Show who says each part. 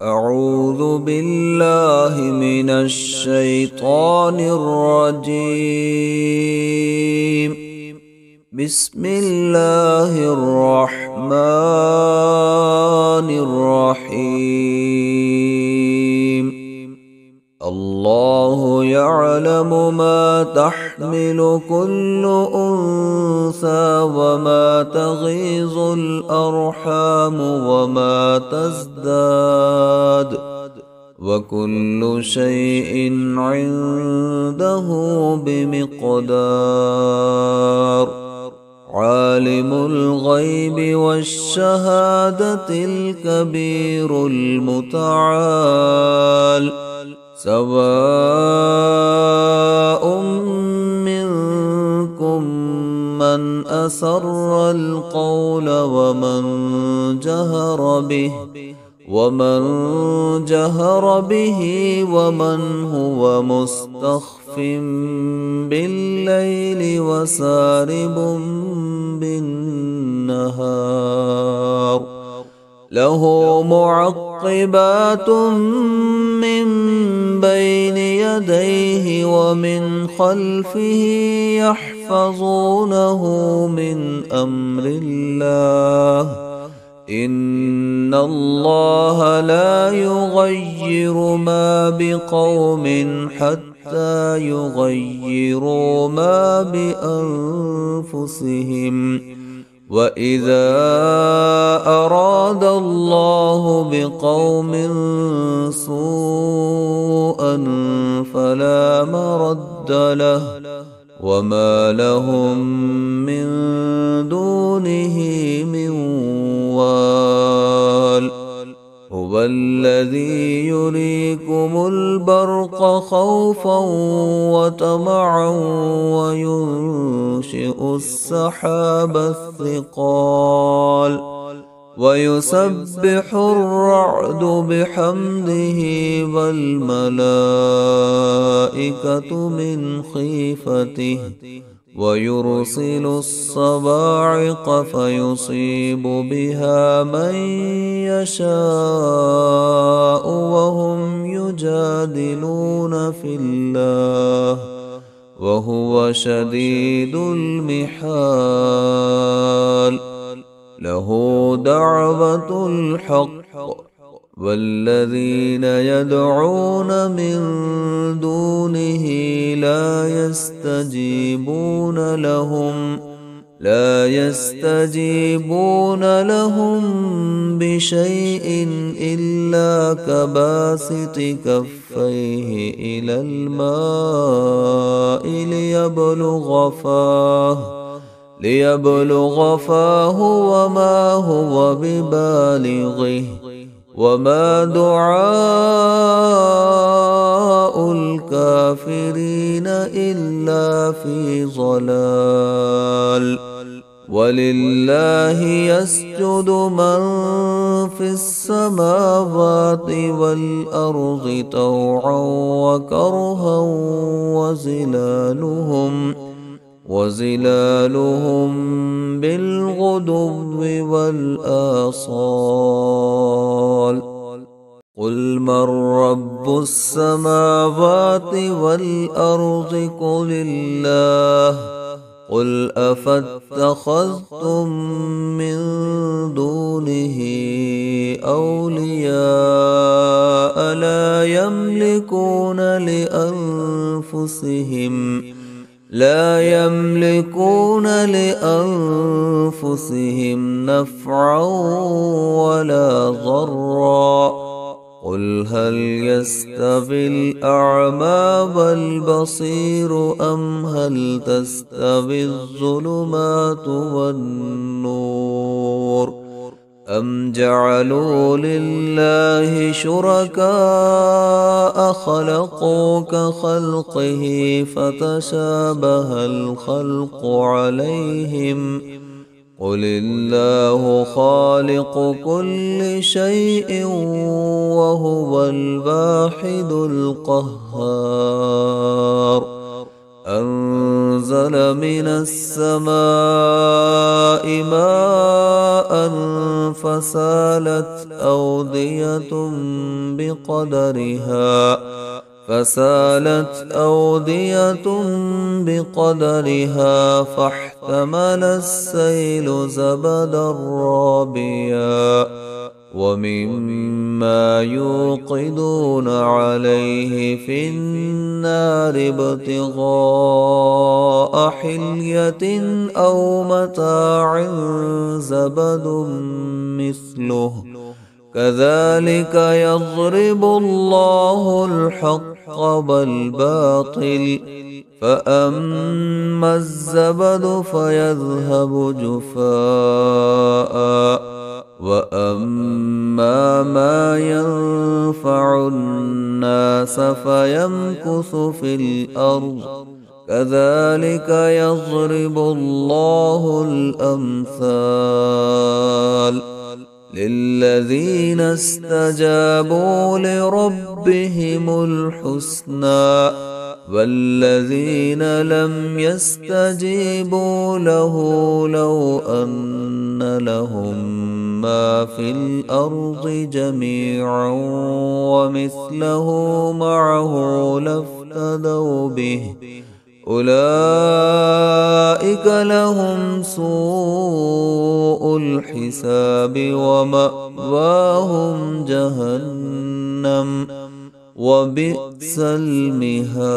Speaker 1: أعوذ بالله من الشيطان الرجيم. بسم الله الرحمن الرحيم. الله يعلم ما تحمل كل أنثى وما تغيظ الأرحام وما تزداد، وكل شيء عنده بمقدار. عالم الغيب والشهادة الكبير المتعال. سواء منكم من أسر القول ومن جهر به ومن هو مستخف بالليل وسارب بالنهار. له معقبات من بين يديه ومن خلفه يحفظونه من أمر الله. إن الله لا يغير ما بقوم حتى يغيروا ما بأنفسهم. وإذا أراد الله بقوم سوءا فلا مرد له وما لهم من دونه من وال. هو الذي يريكم البرق خوفا وطمعا وينشئ السحاب الثقال ويسبح الرعد بحمده والملائكة من خيفته ويرسل الصواعق فيصيب بها من يشاء وهم يجادلون في الله وهو شديد المحال. له دعوة الحق والذين يدعون من دونه لا يستجيبون لهم بشيء إلا كباسط كفيه إلى الماء ليبلغ فاه وما هو ببالغه. وما دعاء الكافرين إلا في ضلال. ولله يسجد من في السماوات والأرض طوعا وكرها وظلالهم بالغدو والآصال. قل من رب السماوات والأرض قل الله. قل أفاتخذتم من دونه أولياء لا يملكون لأنفسهم نفعا ولا ضرا. قل هل يستوي الأعمى والبصير أم هل تستوي الظلمات والنور أم جعلوا لله شركاء خلقوا كخلقه فتشابه الخلق عليهم. قل الله خالق كل شيء وهو الواحد القهار. أنزل من السماء ماء فسالت أودية بقدرها فاحتمل السيل زبدا رابيا ومما يوقدون عليه في النار ابتغاء حلية أو متاع زبد مثله كذلك يضرب الله الحق بالباطل فأما الزبد فيذهب جفاء وأما ما ينفع الناس فيمكث في الأرض كذلك يضرب الله الأمثال للذين استجابوا لربهم الحسنى والذين لم يستجيبوا له لو أن لهم ما في الأرض جميعا ومثله معه لافتدوا به أولئك لهم سوء الحساب ومأواهم جهنم وبئس المهاد.